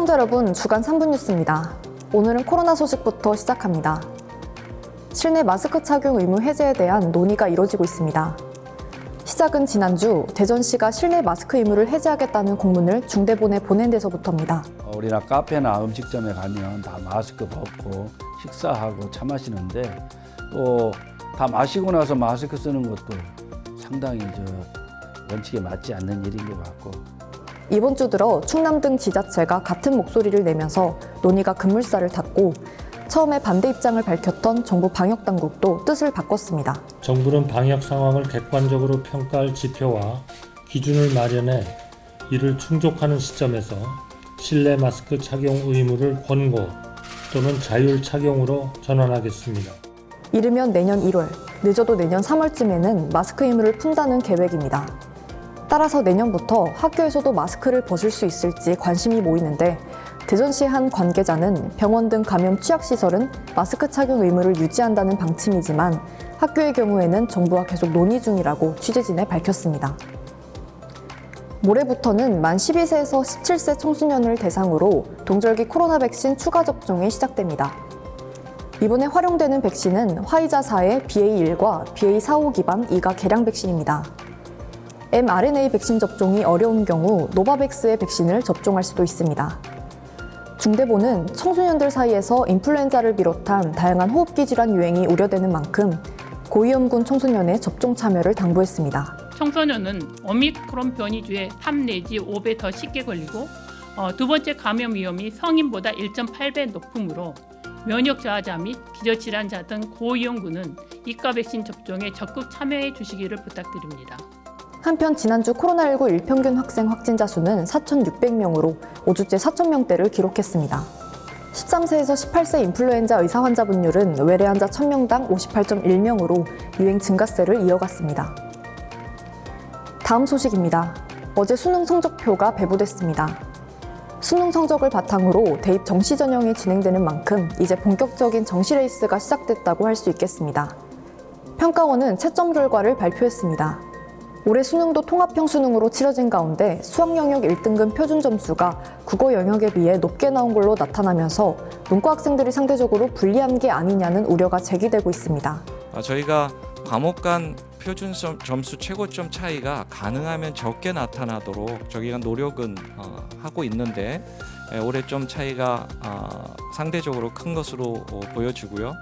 시청자 여러분, 주간 3분 뉴스입니다. 오늘은 코로나 소식부터 시작합니다. 실내 마스크 착용 의무 해제에 대한 논의가 이뤄지고 있습니다. 시작은 지난주 대전시가 실내 마스크 의무를 해제하겠다는 공문을 중대본에 보낸 데서부터입니다. 우리나 카페나 음식점에 가면 다 마스크 벗고 식사하고 차 마시는데 또 다 마시고 나서 마스크 쓰는 것도 상당히 원칙에 맞지 않는 일인 것 같고. 이번 주 들어 충남 등 지자체가 같은 목소리를 내면서 논의가 급물살을 탔고 처음에 반대 입장을 밝혔던 정부 방역당국도 뜻을 바꿨습니다. 정부는 방역 상황을 객관적으로 평가할 지표와 기준을 마련해 이를 충족하는 시점에서 실내 마스크 착용 의무를 권고 또는 자율 착용으로 전환하겠습니다. 이르면 내년 1월, 늦어도 내년 3월쯤에는 마스크 의무를 푼다는 계획입니다. 따라서 내년부터 학교에서도 마스크를 벗을 수 있을지 관심이 모이는데 대전시 한 관계자는 병원 등 감염 취약시설은 마스크 착용 의무를 유지한다는 방침이지만 학교의 경우에는 정부와 계속 논의 중이라고 취재진에 밝혔습니다. 모레부터는 만 12세에서 17세 청소년을 대상으로 동절기 코로나 백신 추가 접종이 시작됩니다. 이번에 활용되는 백신은 화이자사의 BA1과 BA45 기반 2가 개량 백신입니다. mRNA 백신 접종이 어려운 경우 노바백스의 백신을 접종할 수도 있습니다. 중대본은 청소년들 사이에서 인플루엔자를 비롯한 다양한 호흡기 질환 유행이 우려되는 만큼 고위험군 청소년의 접종 참여를 당부했습니다. 청소년은 오미크론 변이주에 3 내지 5배 더 쉽게 걸리고 두 번째 감염 위험이 성인보다 1.8배 높으므로 면역 저하자 및 기저질환자 등 고위험군은 이과 백신 접종에 적극 참여해 주시기를 부탁드립니다. 한편 지난주 코로나19 일평균 확생 확진자 수는 4,600명으로 5주째 4,000명대를 기록했습니다. 13세에서 18세 인플루엔자 의사 환자 분율은 외래 환자 1,000명당 58.1명으로 유행 증가세를 이어갔습니다. 다음 소식입니다. 어제 수능 성적표가 배부됐습니다. 수능 성적을 바탕으로 대입 정시 전형이 진행되는 만큼 이제 본격적인 정시 레이스가 시작됐다고 할 수 있겠습니다. 평가원은 채점 결과를 발표했습니다. 올해 수능도 통합형 수능으로 치러진 가운데 수학 영역 1등급 표준 점수가 국어 영역에 비해 높게 나온 걸로 나타나면서 문과 학생들이 상대적으로 불리한 게 아니냐는 우려가 제기되고 있습니다. 저희가 과목 간 표준 점수 최고점 차이가 가능하면 적게 나타나도록 저희가 노력은 하고 있는데 올해 좀 차이가 상대적으로 큰 것으로 보여지고요.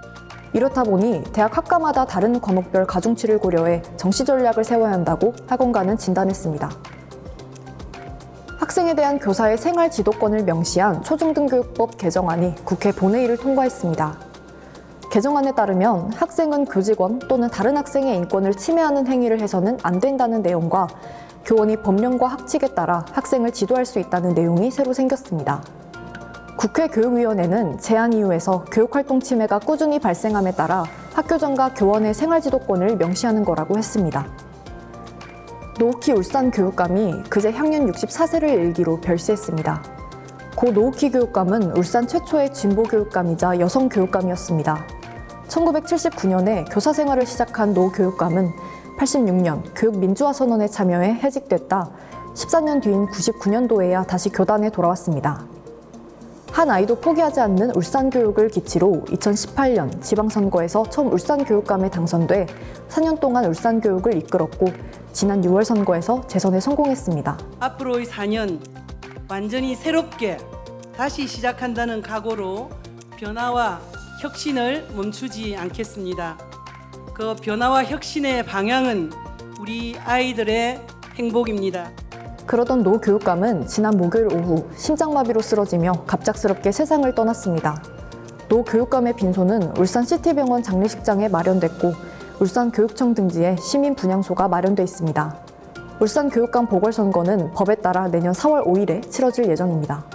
이렇다 보니 대학 학과마다 다른 과목별 가중치를 고려해 정시 전략을 세워야 한다고 학원가는 진단했습니다. 학생에 대한 교사의 생활 지도권을 명시한 초중등교육법 개정안이 국회 본회의를 통과했습니다. 개정안에 따르면 학생은 교직원 또는 다른 학생의 인권을 침해하는 행위를 해서는 안 된다는 내용과 교원이 법령과 학칙에 따라 학생을 지도할 수 있다는 내용이 새로 생겼습니다. 국회 교육위원회는 제안 이후에서 교육활동 침해가 꾸준히 발생함에 따라 학교장과 교원의 생활지도권을 명시하는 거라고 했습니다. 노우키 울산 교육감이 그제 향년 64세를 일기로 별세했습니다. 고 노우키 교육감은 울산 최초의 진보 교육감이자 여성 교육감이었습니다. 1979년에 교사 생활을 시작한 노 교육감은 86년 교육민주화 선언에 참여해 해직됐다 14년 뒤인 99년도에야 다시 교단에 돌아왔습니다. 한 아이도 포기하지 않는 울산 교육을 기치로 2018년 지방선거에서 처음 울산 교육감에 당선돼 4년 동안 울산 교육을 이끌었고 지난 6월 선거에서 재선에 성공했습니다. 앞으로의 4년 완전히 새롭게 다시 시작한다는 각오로 변화와 혁신을 멈추지 않겠습니다. 그 변화와 혁신의 방향은 우리 아이들의 행복입니다. 그러던 노 교육감은 지난 목요일 오후 심장마비로 쓰러지며 갑작스럽게 세상을 떠났습니다. 노 교육감의 빈소는 울산 시티병원 장례식장에 마련됐고 울산 교육청 등지에 시민 분향소가 마련돼 있습니다. 울산 교육감 보궐선거는 법에 따라 내년 4월 5일에 치러질 예정입니다.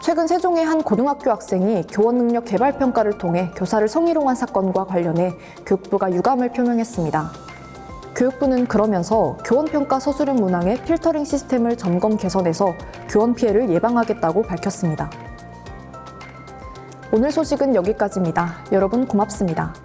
최근 세종의 한 고등학교 학생이 교원 능력 개발 평가를 통해 교사를 성희롱한 사건과 관련해 교육부가 유감을 표명했습니다. 교육부는 그러면서 교원평가 서술형 문항의 필터링 시스템을 점검 개선해서 교원 피해를 예방하겠다고 밝혔습니다. 오늘 소식은 여기까지입니다. 여러분 고맙습니다.